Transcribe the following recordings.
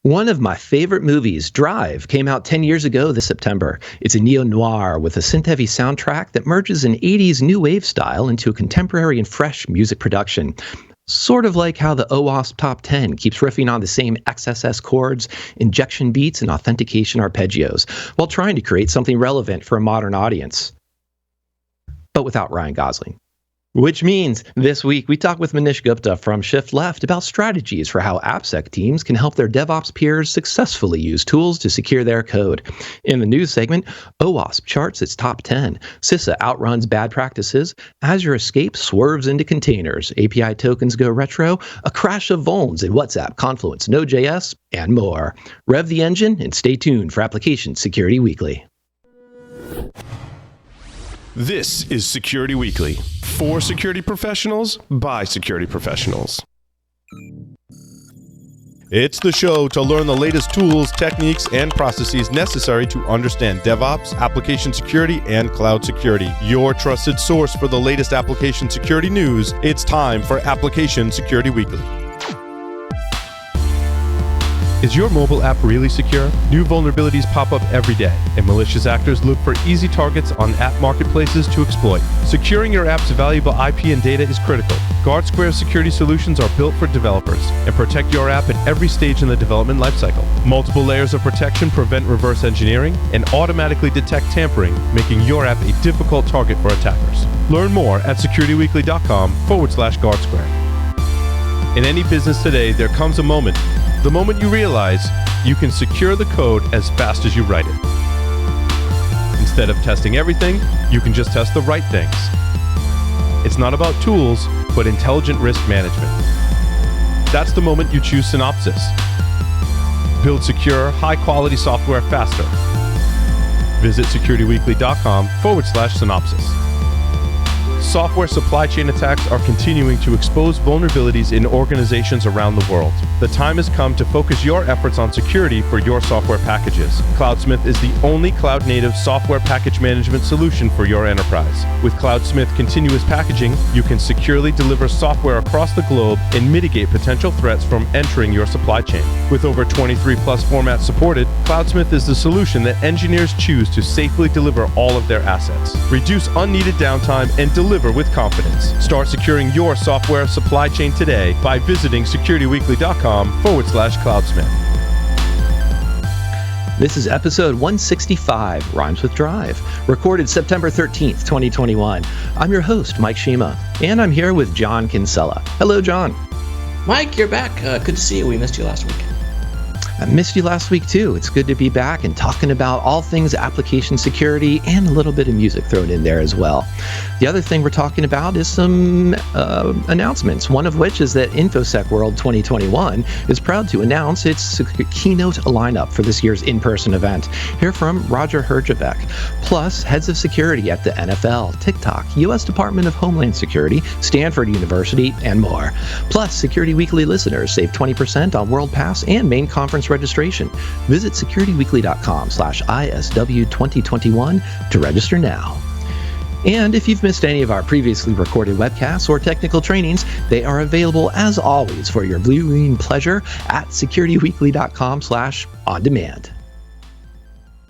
One of my favorite movies, Drive, came out 10 years ago this September. It's a neo-noir with a synth-heavy soundtrack that merges an 80s new wave style into a contemporary and fresh music production. Sort of like how the OWASP Top 10 keeps riffing on the same XSS chords, injection beats, and authentication arpeggios, while trying to create something relevant for a modern audience. But without Ryan Gosling. Which means this week we talk with Manish Gupta from ShiftLeft about strategies for how AppSec teams can help their DevOps peers successfully use tools to secure their code. In the news segment, OWASP charts its top 10, CISA outruns bad practices, Azure Escape swerves into containers, API tokens go retro, a crash of vulns in WhatsApp, Confluence, Node.js, and more. Rev the engine and stay tuned for Application Security Weekly. This is Security Weekly, for security professionals, by security professionals. It's the show to learn the latest tools, techniques, and processes necessary to understand DevOps, application security, and cloud security. Your trusted source for the latest application security news. It's time for Application Security Weekly. Is your mobile app really secure? New vulnerabilities pop up every day, and malicious actors look for easy targets on app marketplaces to exploit. Securing your app's valuable IP and data is critical. GuardSquare security solutions are built for developers and protect your app at every stage in the development lifecycle. Multiple layers of protection prevent reverse engineering and automatically detect tampering, making your app a difficult target for attackers. Learn more at securityweekly.com/GuardSquare. In any business today, there comes a moment, the moment you realize you can secure the code as fast as you write it. Instead of testing everything, you can just test the right things. It's not about tools, but intelligent risk management. That's the moment you choose Synopsys. Build secure, high-quality software faster. Visit securityweekly.com/Synopsys. Software supply chain attacks are continuing to expose vulnerabilities in organizations around the world. The time has come to focus your efforts on security for your software packages. Cloudsmith is the only cloud-native software package management solution for your enterprise. With Cloudsmith Continuous Packaging, you can securely deliver software across the globe and mitigate potential threats from entering your supply chain. With over 23 plus formats supported, Cloudsmith is the solution that engineers choose to safely deliver all of their assets. Reduce unneeded downtime and deliver with confidence. Start securing your software supply chain today by visiting securityweekly.com/Cloudsmith. This is episode 165, Rhymes with Drive, recorded September 13th, 2021. I'm your host, Mike Shima, and I'm here with John Kinsella. Hello, John. Mike, you're back. Good to see you. We missed you last week. I missed you last week, too. It's good to be back and talking about all things application security and a little bit of music thrown in there as well. The other thing we're talking about is some announcements, one of which is that InfoSec World 2021 is proud to announce its keynote lineup for this year's in-person event. Hear from Roger Herjavec, plus heads of security at the NFL, TikTok, U.S. Department of Homeland Security, Stanford University, and more. Plus, Security Weekly listeners save 20% on World Pass and main conference registration. Visit securityweekly.com/ISW 2021 to register now. And if you've missed any of our previously recorded webcasts or technical trainings, they are available as always for your viewing pleasure at securityweekly.com/on-demand.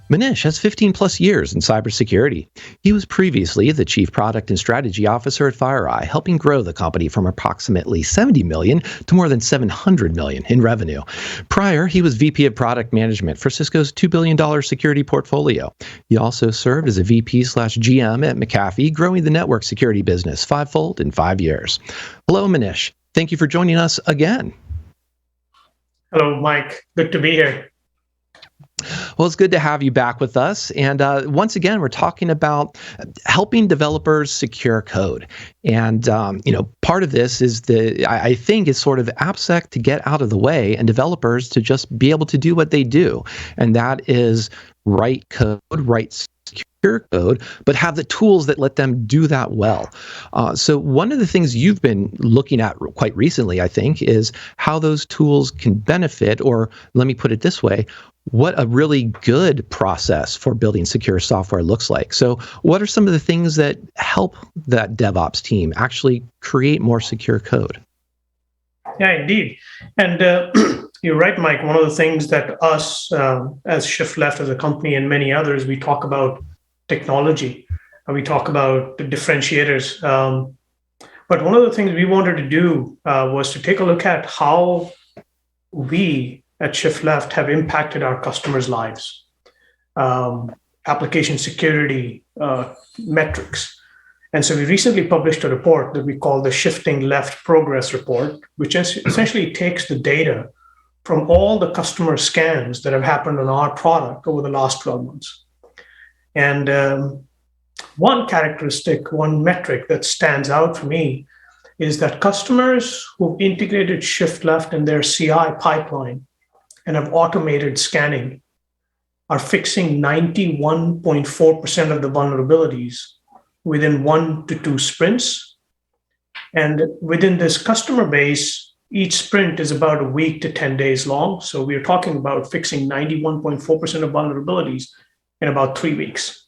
Manish has 15 plus years in cybersecurity. He was previously the Chief Product and Strategy Officer at FireEye, helping grow the company from approximately $70 million to more than $700 million in revenue. Prior, he was VP of Product Management for Cisco's $2 billion security portfolio. He also served as a VP/GM at McAfee, growing the network security business fivefold in 5 years. Hello, Manish. Thank you for joining us again. Hello, Mike. Good to be here. Well, it's good to have you back with us. And once again, we're talking about helping developers secure code. And, part of this is I think is sort of AppSec to get out of the way and developers to just be able to do what they do. And that is write code, write secure code, but have the tools that let them do that well. So one of the things you've been looking at quite recently, I think, is how those tools can benefit, or let me put it this way, what a really good process for building secure software looks like. So what are some of the things that help that DevOps team actually create more secure code? Yeah, indeed. And, You're right, Mike. One of the things that us as ShiftLeft as a company and many others, we talk about technology and we talk about the differentiators. But one of the things we wanted to do was to take a look at how we at ShiftLeft have impacted our customers' lives, application security metrics. And so we recently published a report that we call the Shifting Left Progress Report, which essentially takes the data from all the customer scans that have happened on our product over the last 12 months. And one characteristic, one metric that stands out for me is that customers who've integrated ShiftLeft in their CI pipeline and have automated scanning are fixing 91.4% of the vulnerabilities within 1 to 2 sprints. And within this customer base, each sprint is about a week to 10 days long. So we're talking about fixing 91.4% of vulnerabilities in about 3 weeks,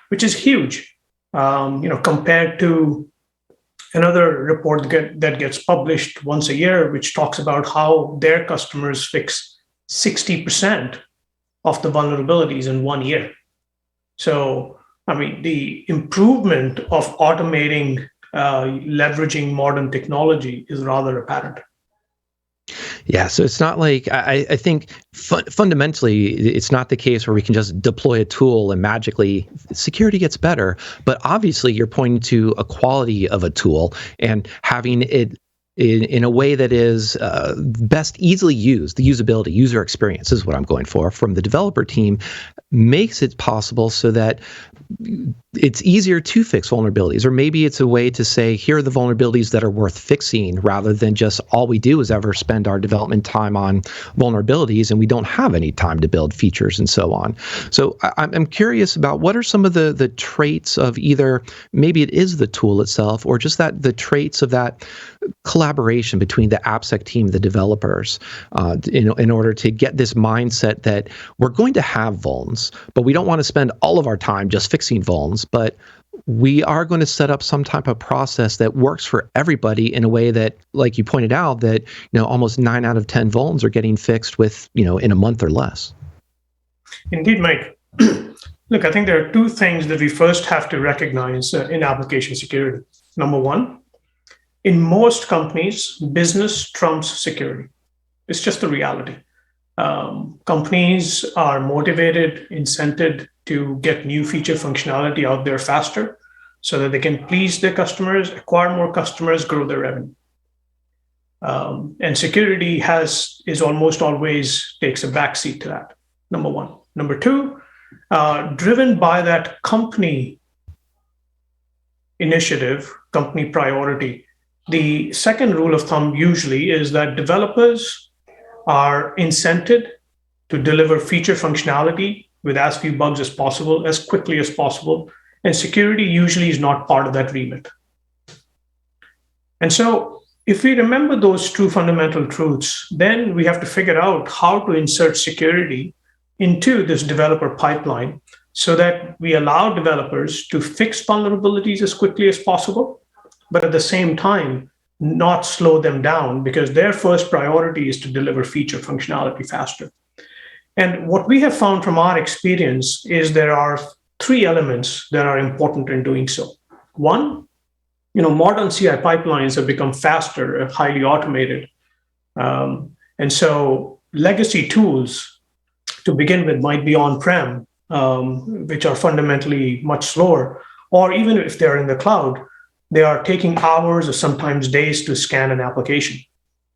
which is huge, compared to another report that gets published once a year, which talks about how their customers fix 60% of the vulnerabilities in 1 year. So, the improvement of automating, leveraging modern technology is rather apparent. Yeah, so it's not like I think fundamentally it's not the case where we can just deploy a tool and magically security gets better. But obviously, you're pointing to a quality of a tool and having it in a way that is best easily used. The usability, user experience is what I'm going for from the developer team, makes it possible so that it's easier to fix vulnerabilities, or maybe it's a way to say, here are the vulnerabilities that are worth fixing, rather than just all we do is ever spend our development time on vulnerabilities and we don't have any time to build features and so on. So I'm curious about what are some of the traits of either maybe it is the tool itself or just that the traits of that collaboration between the AppSec team, the developers, in order to get this mindset that we're going to have vulns, but we don't want to spend all of our time just fixing vulns, but we are going to set up some type of process that works for everybody in a way that, like you pointed out, that almost 9 out of 10 vulns are getting fixed with in a month or less. Indeed, Mike. Look, I think there are 2 things that we first have to recognize in application security. Number one, in most companies, business trumps security. It's just the reality. Companies are motivated, incented to get new feature functionality out there faster so that they can please their customers, acquire more customers, grow their revenue. And security is almost always takes a backseat to that, number one. Number two, driven by that company initiative, company priority, the second rule of thumb usually is that developers are incented to deliver feature functionality with as few bugs as possible, as quickly as possible, and security usually is not part of that remit. And so if we remember those 2 fundamental truths, then we have to figure out how to insert security into this developer pipeline so that we allow developers to fix vulnerabilities as quickly as possible, but at the same time, not slow them down because their first priority is to deliver feature functionality faster. And what we have found from our experience is there are 3 elements that are important in doing so. One, modern CI pipelines have become faster and highly automated. And so legacy tools to begin with might be on-prem, which are fundamentally much slower, or even if they're in the cloud, they are taking hours or sometimes days to scan an application.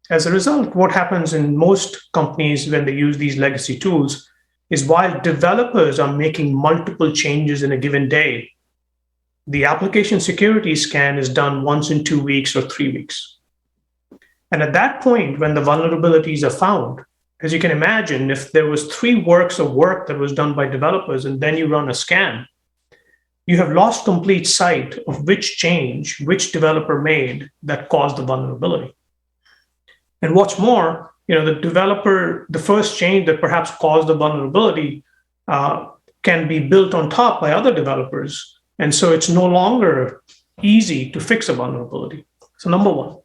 As a result, what happens in most companies when they use these legacy tools is while developers are making multiple changes in a given day, the application security scan is done once in 2 weeks or 3 weeks. And at that point, when the vulnerabilities are found, as you can imagine, if there was 3 works of work that was done by developers and then you run a scan, you have lost complete sight of which change, which developer made that caused the vulnerability. And what's more, the first change that perhaps caused the vulnerability can be built on top by other developers. And so it's no longer easy to fix a vulnerability. So number one.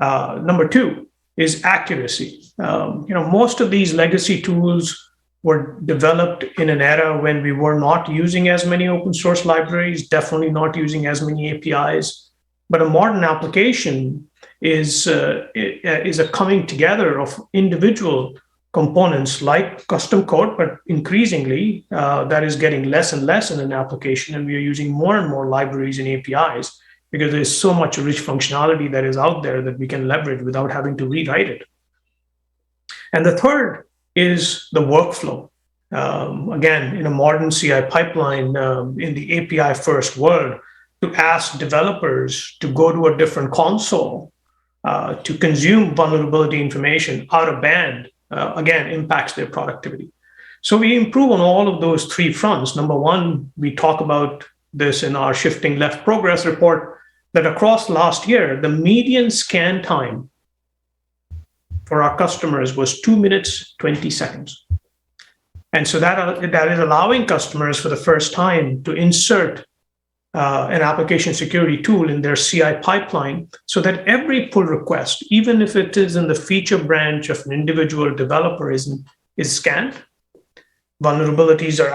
Number two, is accuracy. Most of these legacy tools were developed in an era when we were not using as many open source libraries, definitely not using as many APIs. But a modern application is a coming together of individual components like custom code, but increasingly that is getting less and less in an application, and we are using more and more libraries and APIs because there's so much rich functionality that is out there that we can leverage without having to rewrite it. And the third is the workflow. Again, in a modern CI pipeline, in the API first world, to ask developers to go to a different console to consume vulnerability information out of band, again, impacts their productivity. So we improve on all of those three fronts. Number one, we talk about this in our Shifting Left progress report, that across last year, the median scan time for our customers was 2 minutes, 20 seconds. And so that is allowing customers for the first time to insert an application security tool in their CI pipeline so that every pull request, even if it is in the feature branch of an individual developer, is scanned. Vulnerabilities are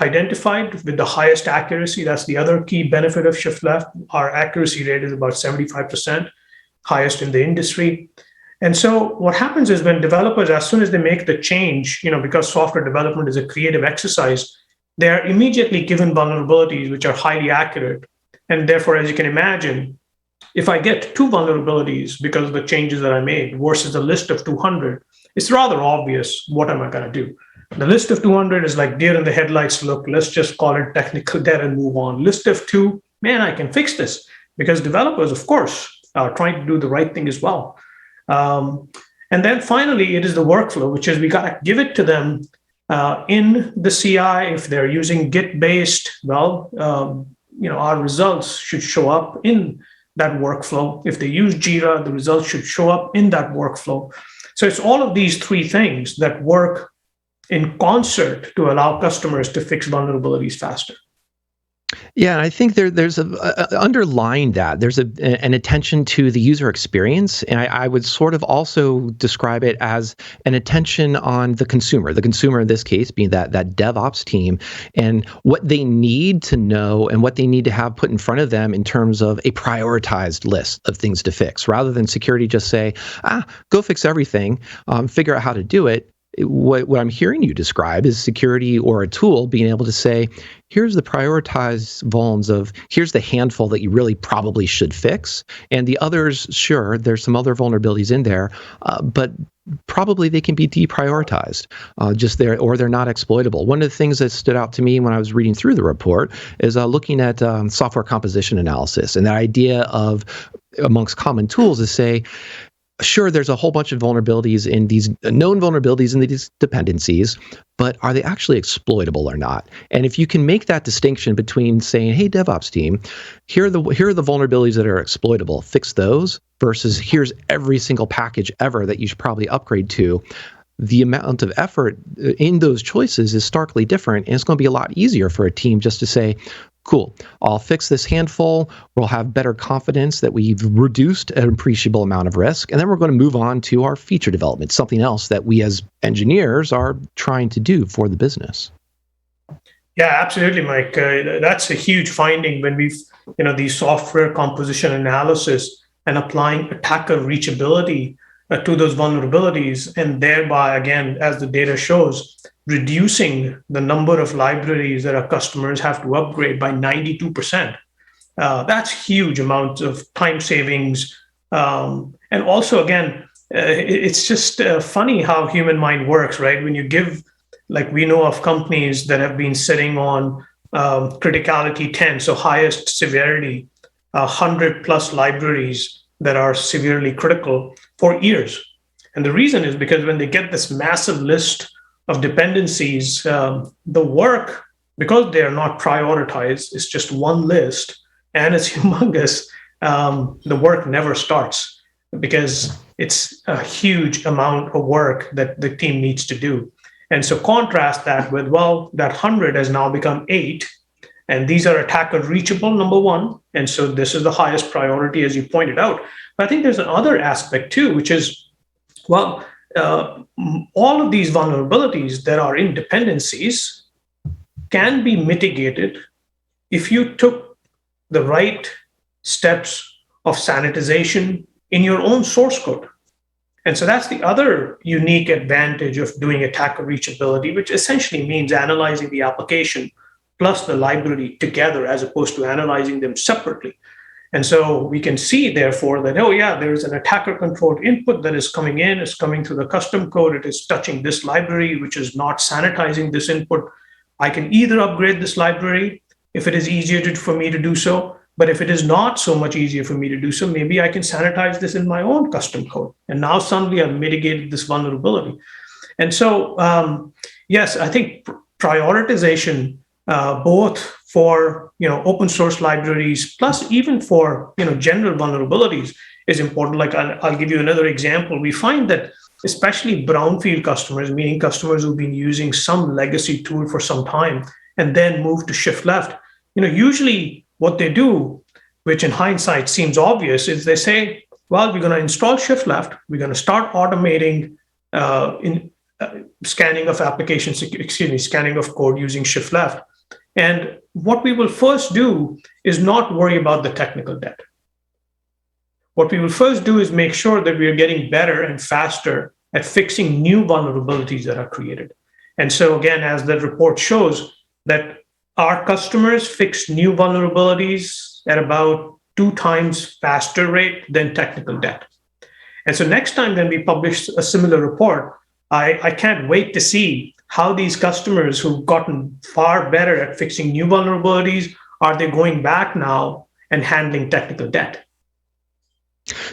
identified with the highest accuracy. That's the other key benefit of ShiftLeft. Our accuracy rate is about 75%, highest in the industry. And so what happens is when developers, as soon as they make the change, because software development is a creative exercise, they are immediately given vulnerabilities which are highly accurate. And therefore, as you can imagine, if I get 2 vulnerabilities because of the changes that I made versus a list of 200, it's rather obvious what am I going to do. The list of 200 is like deer in the headlights look, let's just call it technical debt and move on. List of 2, man, I can fix this, because developers, of course, are trying to do the right thing as well. And then finally, it is the workflow, which is we got to give it to them in the CI. If they're using Git-based, our results should show up in that workflow. If they use Jira, the results should show up in that workflow. So it's all of these three things that work in concert to allow customers to fix vulnerabilities faster. Yeah, I think there's underlying that there's an attention to the user experience, and I would sort of also describe it as an attention on the consumer. The consumer in this case being that DevOps team, and what they need to know and what they need to have put in front of them in terms of a prioritized list of things to fix, rather than security just say, go fix everything, figure out how to do it. What I'm hearing you describe is security or a tool being able to say, here's the prioritized vulns of, here's the handful that you really probably should fix. And the others, sure, there's some other vulnerabilities in there, but probably they can be deprioritized or they're not exploitable. One of the things that stood out to me when I was reading through the report is looking at software composition analysis, and the idea of, amongst common tools, is say, sure, there's a whole bunch of vulnerabilities in these known vulnerabilities in these dependencies, but are they actually exploitable or not? And if you can make that distinction between saying, hey, DevOps team, here are the vulnerabilities that are exploitable, fix those, versus here's every single package ever that you should probably upgrade to, the amount of effort in those choices is starkly different. And it's going to be a lot easier for a team just to say, cool, I'll fix this handful. We'll have better confidence that we've reduced an appreciable amount of risk. And then we're going to move on to our feature development, something else that we as engineers are trying to do for the business. Yeah, absolutely, Mike. That's a huge finding when we've, the software composition analysis and applying attacker reachability to those vulnerabilities, and thereby, again, as the data shows, reducing the number of libraries that our customers have to upgrade by 92%. That's huge amounts of time savings. And also, again, it's just funny how human mind works, right? When you give, like we know of companies that have been sitting on criticality 10, so highest severity, 100 plus libraries that are severely critical for years. And the reason is because when they get this massive list of dependencies, the work, because they are not prioritized, it's just one list and it's humongous, the work never starts because it's a huge amount of work that the team needs to do. And so contrast that with, well, that 100 has now become 8, And these are attacker reachable, number one. And so this is the highest priority, as you pointed out. But I think there's another aspect too, which is, well, all of these vulnerabilities that are in dependencies can be mitigated if you took the right steps of sanitization in your own source code. And so that's the other unique advantage of doing attacker reachability, which essentially means analyzing the application plus the library together as opposed to analyzing them separately. And so we can see, therefore, that, oh, yeah, there's an attacker-controlled input that is coming in, it's coming through the custom code, it is touching this library, which is not sanitizing this input. I can either upgrade this library if it is easier for me to do so, but if it is not so much easier for me to do so, maybe I can sanitize this in my own custom code. And now suddenly I've mitigated this vulnerability. And so, yes, I think prioritization, both for open source libraries, plus even for general vulnerabilities, is important. Like I'll give you another example. We find that especially brownfield customers, meaning customers who've been using some legacy tool for some time and then move to ShiftLeft, usually what they do, which in hindsight seems obvious, is they say, well, we're going to install ShiftLeft, we're going to start automating scanning of applications, scanning of code using ShiftLeft. And what we will first do is not worry about the technical debt. What we will first do is make sure that we are getting better and faster at fixing new vulnerabilities that are created. And so again, as the report shows, that our customers fix new vulnerabilities at about 2 times faster rate than technical debt. And so next time when we publish a similar report, I can't wait to see how these customers who've gotten far better at fixing new vulnerabilities, are they going back now and handling technical debt?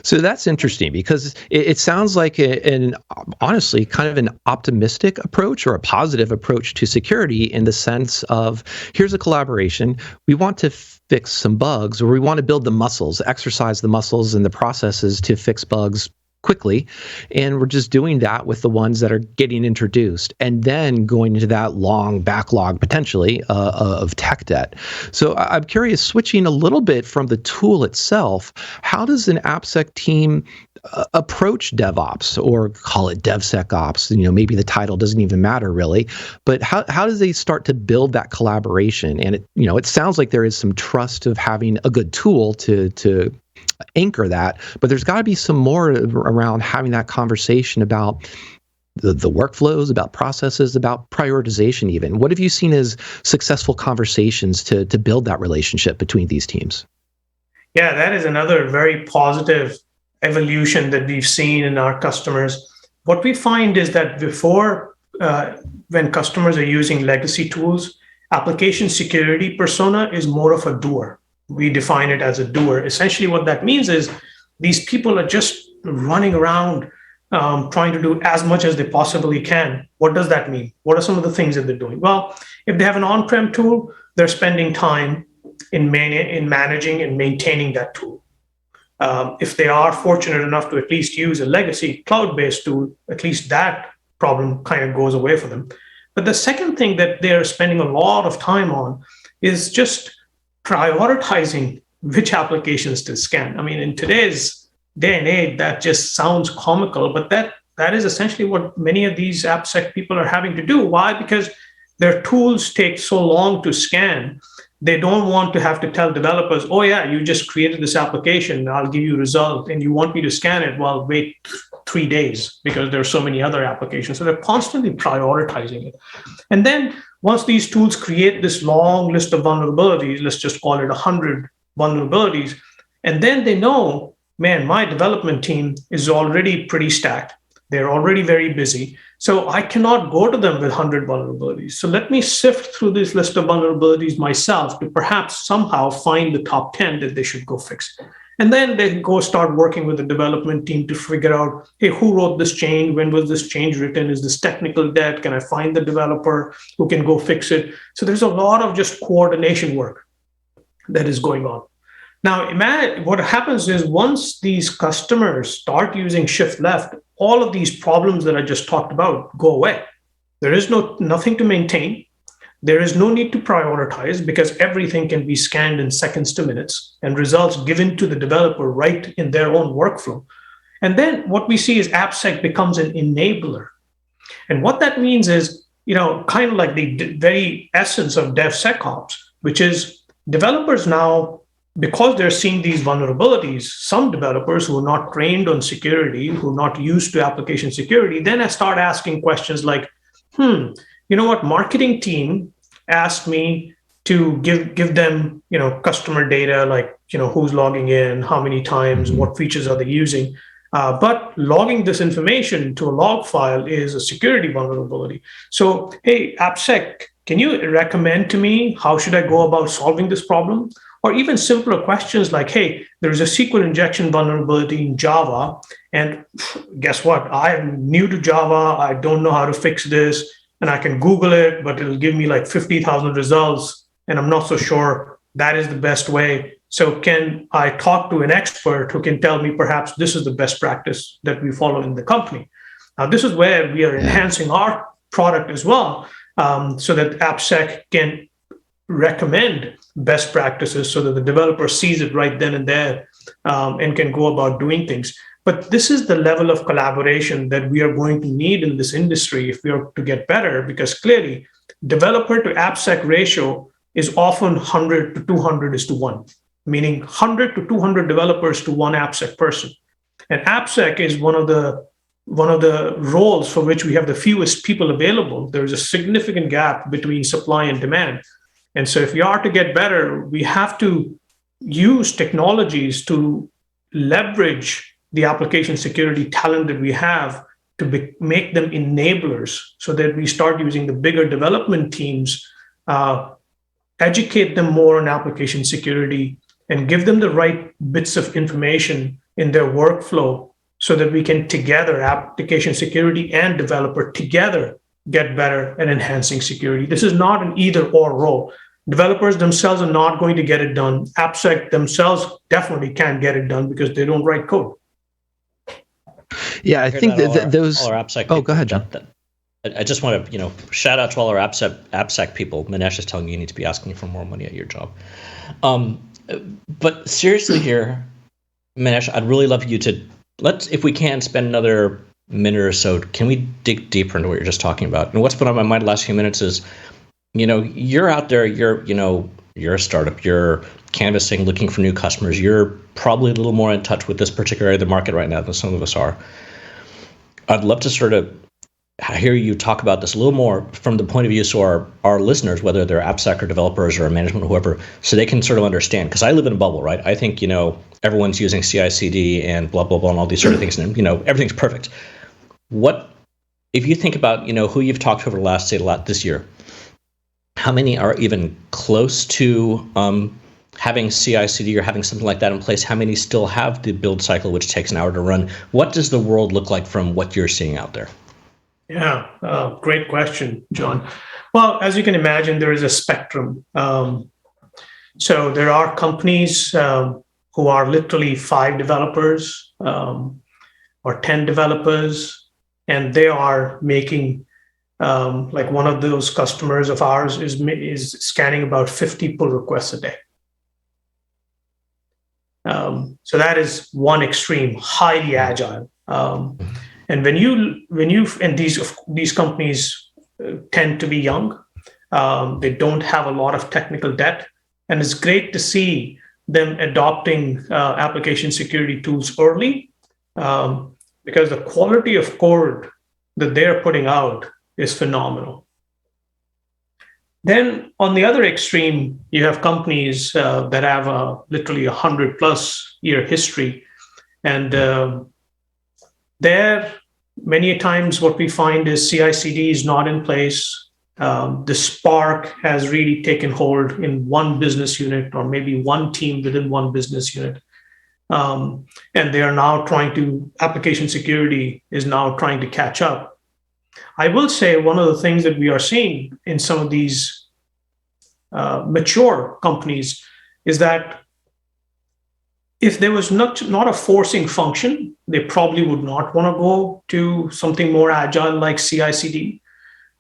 So that's interesting because it sounds like an honestly kind of an optimistic approach or a positive approach to security, in the sense of, here's a collaboration. We want to fix some bugs, or we want to build the muscles, exercise the muscles and the processes to fix bugs quickly, and we're just doing that with the ones that are getting introduced, and then going into that long backlog potentially of tech debt. So I'm curious, switching a little bit from the tool itself, how does an AppSec team approach DevOps, or call it DevSecOps? Maybe the title doesn't even matter really, but how do they start to build that collaboration? And it sounds like there is some trust of having a good tool to anchor that, but there's got to be some more around having that conversation about the workflows, about processes, about prioritization even. What have you seen as successful conversations to build that relationship between these teams? Yeah, that is another very positive evolution that we've seen in our customers. What we find is that before, when customers are using legacy tools, application security persona is more of a doer. We define it as a doer. Essentially, what that means is these people are just running around trying to do as much as they possibly can. What does that mean? What are some of the things that they're doing? Well, if they have an on-prem tool, they're spending time in managing and maintaining that tool. If they are fortunate enough to at least use a legacy cloud-based tool, at least that problem kind of goes away for them. But the second thing that they're spending a lot of time on is just prioritizing which applications to scan. I mean, in today's day and age, that just sounds comical, but that is essentially what many of these AppSec people are having to do. Why? Because their tools take so long to scan. They don't want to have to tell developers, oh yeah, you just created this application, I'll give you a result, and you want me to scan it? Well, wait 3 days because there are so many other applications. So they're constantly prioritizing it. And then once these tools create this long list of vulnerabilities, let's just call it 100 vulnerabilities, and then they know, man, my development team is already pretty stacked. They're already very busy. So I cannot go to them with 100 vulnerabilities. So let me sift through this list of vulnerabilities myself to perhaps somehow find the top 10 that they should go fix. And then they go start working with the development team to figure out, hey, who wrote this change? When was this change written? Is this technical debt? Can I find the developer who can go fix it? So there's a lot of just coordination work that is going on. Now, imagine what happens is once these customers start using ShiftLeft, all of these problems that I just talked about go away. There is nothing to maintain. There is no need to prioritize because everything can be scanned in seconds to minutes and results given to the developer right in their own workflow. And then what we see is AppSec becomes an enabler. And what that means is, kind of like the very essence of DevSecOps, which is developers now, because they're seeing these vulnerabilities, some developers who are not trained on security, who are not used to application security, then I start asking questions like, marketing team asked me to give them, customer data, like, who's logging in, how many times, what features are they using? But logging this information to a log file is a security vulnerability. So, hey, AppSec, can you recommend to me how should I go about solving this problem? Or even simpler questions like, hey, there's a SQL injection vulnerability in Java. And guess what? I'm new to Java. I don't know how to fix this. And I can Google it, but it'll give me like 50,000 results. And I'm not so sure that is the best way. So can I talk to an expert who can tell me perhaps this is the best practice that we follow in the company? Now, this is where we are enhancing our product as well, so that AppSec can recommend best practices so that the developer sees it right then and there, and can go about doing things. But this is the level of collaboration that we are going to need in this industry if we are to get better, because clearly developer to AppSec ratio is often 100 to 200 is to 1, meaning 100 to 200 developers to one AppSec person. And AppSec is one of the roles for which we have the fewest people available. There's a significant gap between supply and demand. And so if we are to get better, we have to use technologies to leverage the application security talent that we have to make them enablers so that we start using the bigger development teams, educate them more on application security, and give them the right bits of information in their workflow so that we can together, application security and developer together, get better at enhancing security. This is not an either or role. Developers themselves are not going to get it done. AppSec themselves definitely can't get it done because they don't write code. Yeah, I think that those. All our AppSec oh, go ahead, John. I just want to, shout out to all our AppSec people. Manish is telling me you need to be asking for more money at your job. But seriously here, Manish, I'd really love you to, if we can, spend another minute or so. Can we dig deeper into what you're just talking about? And what's been on my mind the last few minutes is, you're out there, you're a startup, you're canvassing, looking for new customers. You're probably a little more in touch with this particular area of the market right now than some of us are. I'd love to sort of hear you talk about this a little more from the point of view so our listeners, whether they're AppSec or developers or management or whoever, so they can sort of understand. Because I live in a bubble, right? I think, everyone's using CI/CD and blah, blah, blah, and all these sort of things. And, everything's perfect. What, if you think about, who you've talked to over the last, say, this year, how many are even close to having CI/CD or having something like that in place? How many still have the build cycle, which takes an hour to run? What does the world look like from what you're seeing out there? Yeah, great question, John. Well, as you can imagine, there is a spectrum. So there are companies who are literally 5 developers or 10 developers, and they are making, like one of those customers of ours is scanning about 50 pull requests a day. So that is one extreme, highly agile. And when you and these companies tend to be young, they don't have a lot of technical debt, and it's great to see them adopting application security tools early, because the quality of code that they're putting out is phenomenal. Then on the other extreme, you have companies that have literally 100+ year history, and there, many times what we find is CI/CD is not in place. The spark has really taken hold in one business unit or maybe one team within one business unit. And they are now application security is now trying to catch up. I will say one of the things that we are seeing in some of these mature companies is that if there was not a forcing function, they probably would not want to go to something more agile like CI/CD.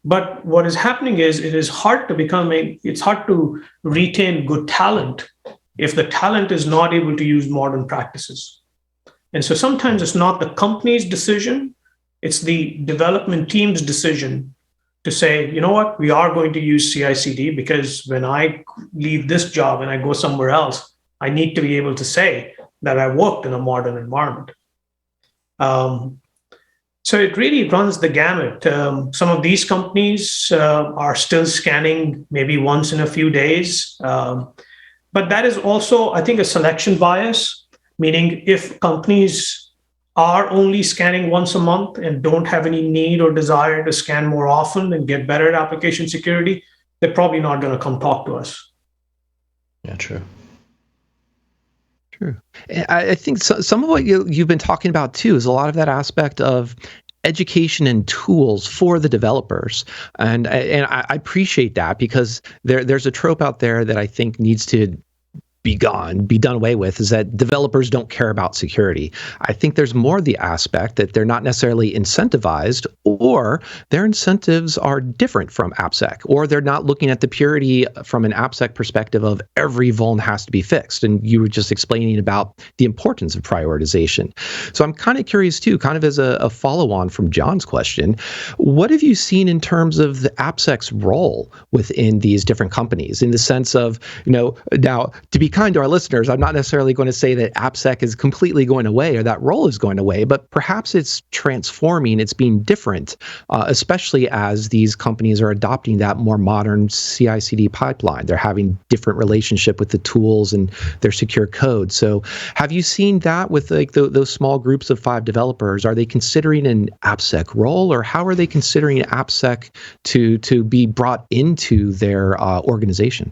But what is happening is it's hard to retain good talent if the talent is not able to use modern practices. And so sometimes it's not the company's decision, it's the development team's decision to say, you know what, we are going to use CI/CD because when I leave this job and I go somewhere else, I need to be able to say that I worked in a modern environment. So it really runs the gamut. Some of these companies are still scanning maybe once in a few days. But that is also, I think, a selection bias, meaning if companies are only scanning once a month and don't have any need or desire to scan more often and get better at application security, they're probably not going to come talk to us. Yeah, true. True. I think some of what you've been talking about too is a lot of that aspect of education and tools for the developers, and I appreciate that, because there's a trope out there that I think needs to be done away with, is that developers don't care about security. I think there's more the aspect that they're not necessarily incentivized, or their incentives are different from AppSec, or they're not looking at the purity from an AppSec perspective of every vuln has to be fixed. And you were just explaining about the importance of prioritization. So I'm kind of curious too, kind of as a follow-on from John's question, what have you seen in terms of the AppSec's role within these different companies, in the sense of, now to be kind to our listeners, I'm not necessarily going to say that AppSec is completely going away or that role is going away, but perhaps it's transforming, it's being different, especially as these companies are adopting that more modern CI/CD pipeline. They're having different relationship with the tools and their secure code. So have you seen that with like those small groups of 5 developers? Are they considering an AppSec role, or how are they considering AppSec to be brought into their organization?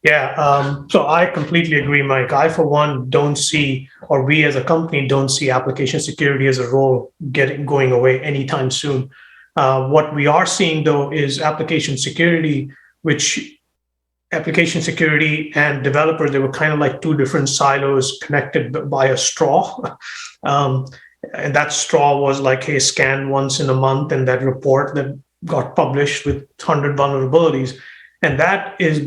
Yeah, so I completely agree, Mike. I, for one, don't see, or we as a company don't see application security as a role going away anytime soon. What we are seeing, though, is application security and developer, they were kind of like 2 different silos connected by a straw. And that straw was like, hey, scan once in a month, and that report that got published with 100 vulnerabilities. And that is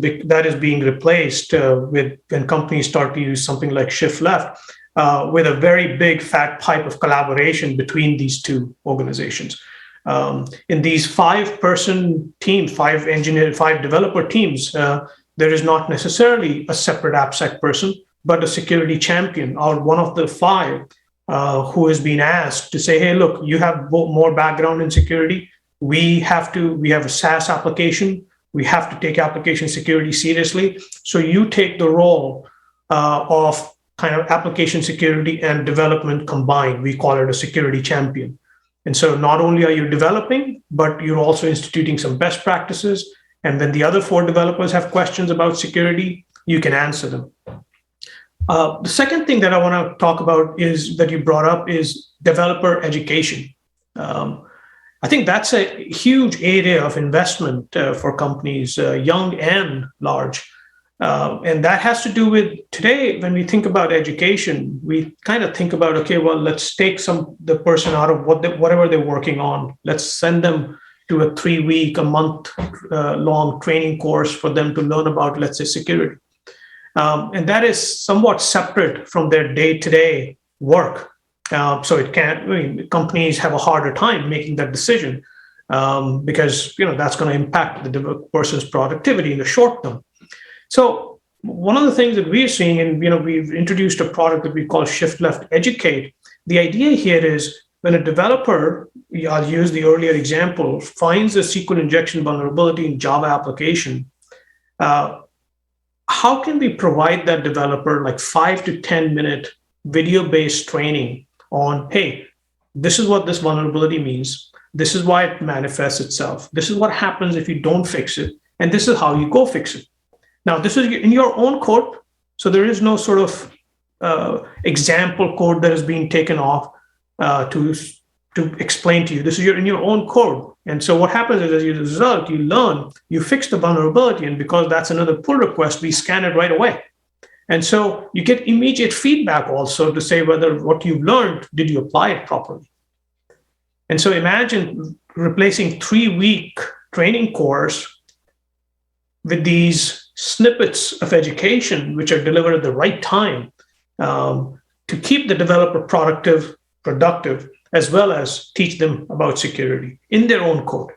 being replaced with, when companies start to use something like ShiftLeft, with a very big fat pipe of collaboration between these 2 organizations. In these 5-person team, 5 developer teams, there is not necessarily a separate AppSec person, but a security champion, or one of the 5 who has been asked to say, hey, look, you have more background in security. We have a SaaS application. We have to take application security seriously. So you take the role of kind of application security and development combined. We call it a security champion. And so not only are you developing, but you're also instituting some best practices. And when the other 4 developers have questions about security, you can answer them. The second thing that I want to talk about is that you brought up is developer education. I think that's a huge area of investment for companies, young and large. And that has to do with today, when we think about education, we kind of think about, okay, well, let's take the person out of whatever they're working on. Let's send them to a 3-week, a month long training course for them to learn about, let's say, security. And that is somewhat separate from their day-to-day work. So companies have a harder time making that decision because that's going to impact the person's productivity in the short term. So one of the things that we're seeing, and we've introduced a product that we call ShiftLeft Educate. The idea here is when a developer, I'll use the earlier example, finds a SQL injection vulnerability in Java application, how can we provide that developer like 5 to 10 minute video-based training on, hey, this is what this vulnerability means. This is why it manifests itself. This is what happens if you don't fix it. And this is how you go fix it. Now, this is in your own code. So there is no sort of example code that is being taken off to explain to you. This is in your own code. And so what happens is, as a result, you learn, you fix the vulnerability. And because that's another pull request, we scan it right away. And so you get immediate feedback also to say whether what you've learned, did you apply it properly? And so imagine replacing 3-week training course with these snippets of education, which are delivered at the right time, to keep the developer productive, as well as teach them about security in their own code.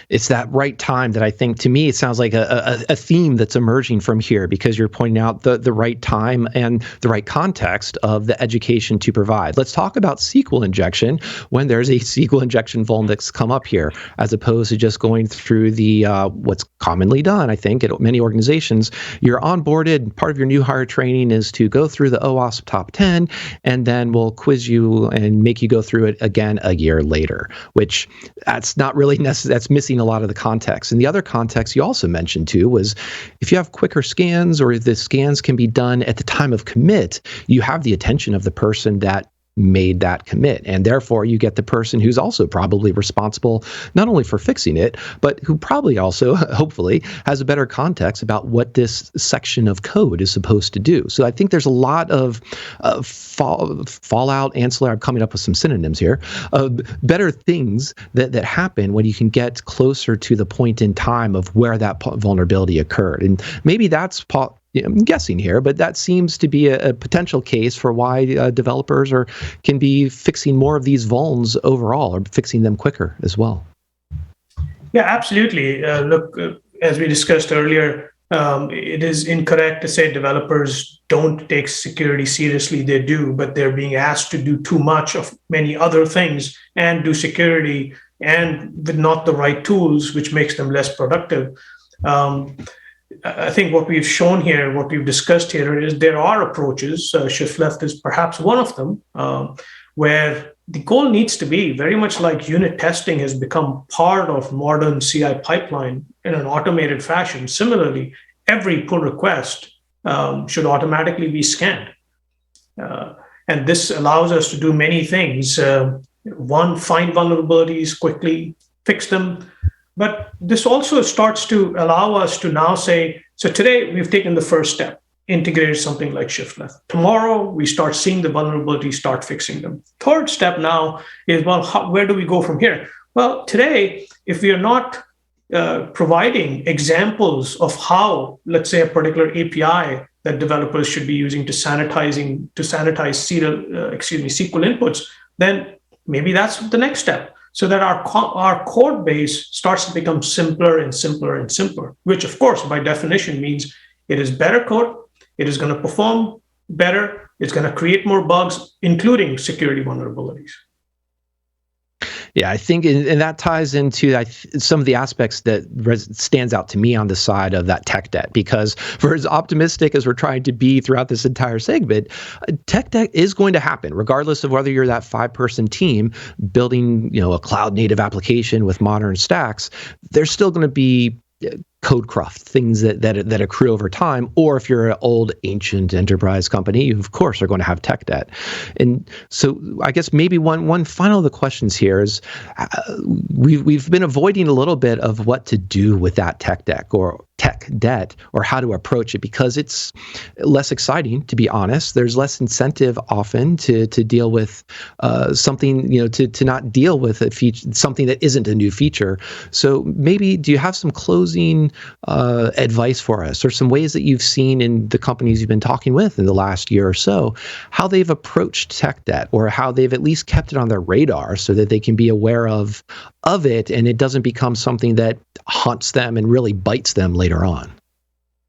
It's that right time that I think, to me, it sounds like a theme that's emerging from here, because you're pointing out the right time and the right context of the education to provide. Let's talk about SQL injection when there's a SQL injection vuln that's come up here, as opposed to just going through the what's commonly done, I think, at many organizations. You're onboarded. Part of your new hire training is to go through the OWASP top 10, and then we'll quiz you and make you go through it again a year later, which that's not really necessary. That's missing a lot of the context. And the other context you also mentioned too was, if you have quicker scans, or the scans can be done at the time of commit, you have the attention of the person that made that commit, and therefore you get the person who's also probably responsible not only for fixing it, but who probably also, hopefully, has a better context about what this section of code is supposed to do. So I think there's a lot of fallout, ancillary, I'm coming up with some synonyms here, better things that happen when you can get closer to the point in time of where that vulnerability occurred. And maybe that's I'm guessing here, but that seems to be a potential case for why developers can be fixing more of these vulns overall, or fixing them quicker as well. Yeah, absolutely. Look, as we discussed earlier, it is incorrect to say developers don't take security seriously. They do, but they're being asked to do too much of many other things and do security, and with not the right tools, which makes them less productive. I think what we've shown here, what we've discussed here, is there are approaches, ShiftLeft is perhaps one of them, where the goal needs to be very much like unit testing has become part of modern CI pipeline in an automated fashion. Similarly, every pull request should automatically be scanned. And this allows us to do many things. One, find vulnerabilities quickly, fix them. But this also starts to allow us to now say, so today we've taken the first step, integrated something like ShiftLeft. Tomorrow we start seeing the vulnerabilities, start fixing them. Third step now is, well, where do we go from here? Well, today, if we are not providing examples of how, let's say, a particular API that developers should be using to sanitize SQL inputs, then maybe that's the next step. So that our code base starts to become simpler and simpler and simpler, which of course, by definition, means it is better code, it is going to perform better, it's going to create more bugs, including security vulnerabilities. Yeah, I think, and that ties into some of the aspects that stands out to me on the side of that tech debt, because for as optimistic as we're trying to be throughout this entire segment, tech debt is going to happen, regardless of whether you're that 5-person team building, a cloud native application with modern stacks. There's still going to be code cruft, things that accrue over time, or if you're an old ancient enterprise company, you of course are going to have tech debt. And so I guess maybe one final of the questions here is, we've been avoiding a little bit of what to do with that tech debt or how to approach it, because it's less exciting, to be honest. There's less incentive often to deal with something, to not deal with a feature, something that isn't a new feature. So maybe, do you have some closing advice for us, or some ways that you've seen in the companies you've been talking with in the last year or so, how they've approached tech debt, or how they've at least kept it on their radar so that they can be aware of it, and it doesn't become something that haunts them and really bites them later on?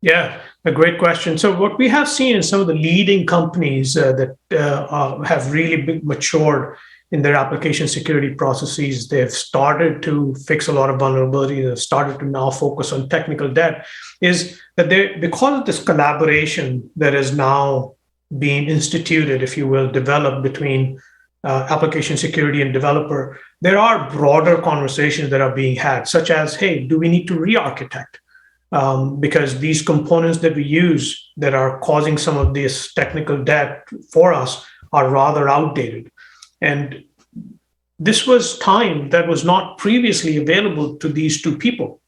Yeah, a great question. So what we have seen in some of the leading companies that have really matured in their application security processes, they've started to fix a lot of vulnerabilities, they've started to now focus on technical debt, is that because of this collaboration that is now being instituted, if you will, developed between application security and developer, there are broader conversations that are being had, such as, hey, do we need to re-architect? Because these components that we use that are causing some of this technical debt for us are rather outdated. And this was time that was not previously available to these two people,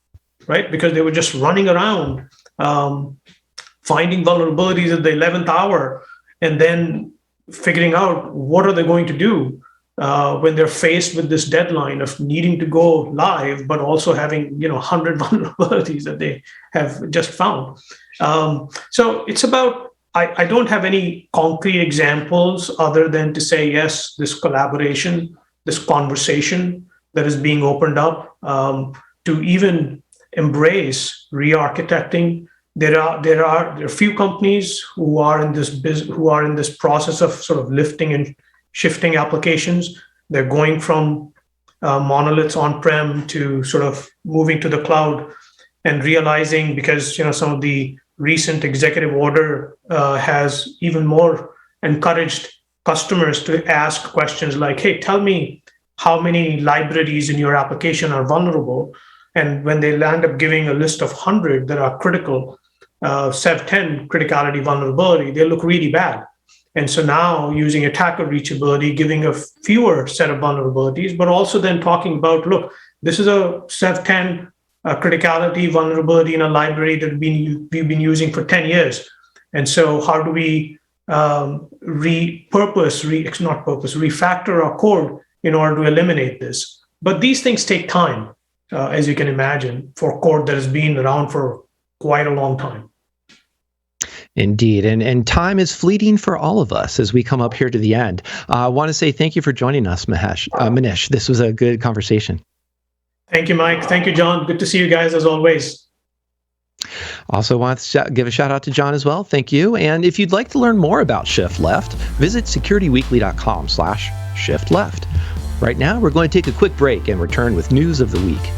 right? Because they were just running around, finding vulnerabilities at the 11th hour, and then figuring out what are they going to do when they're faced with this deadline of needing to go live, but also having 100 vulnerabilities that they have just found. So it's about, I don't have any concrete examples other than to say, yes, this collaboration, this conversation that is being opened up to even embrace re-architecting. There are a few companies who are in this process of sort of lifting and shifting applications. They're going from monoliths on-prem to sort of moving to the cloud, and realizing, because some of the recent executive order has even more encouraged customers to ask questions like, hey, tell me how many libraries in your application are vulnerable. And when they land up giving a list of 100 that are critical, Sev 10 criticality vulnerability, they look really bad. And so now using attacker reachability, giving a fewer set of vulnerabilities, but also then talking about, look, this is a Sev 10 criticality vulnerability in a library that we've been using for 10 years. And so how do we refactor our code in order to eliminate this? But these things take time, as you can imagine, for code that has been around for quite a long time. Indeed. And time is fleeting for all of us as we come up here to the end. I want to say thank you for joining us, Manish. This was a good conversation. Thank you, Mike. Thank you, John. Good to see you guys as always. Also want to give a shout out to John as well. Thank you. And if you'd like to learn more about ShiftLeft, visit securityweekly.com/ShiftLeft. Right now, we're going to take a quick break and return with news of the week.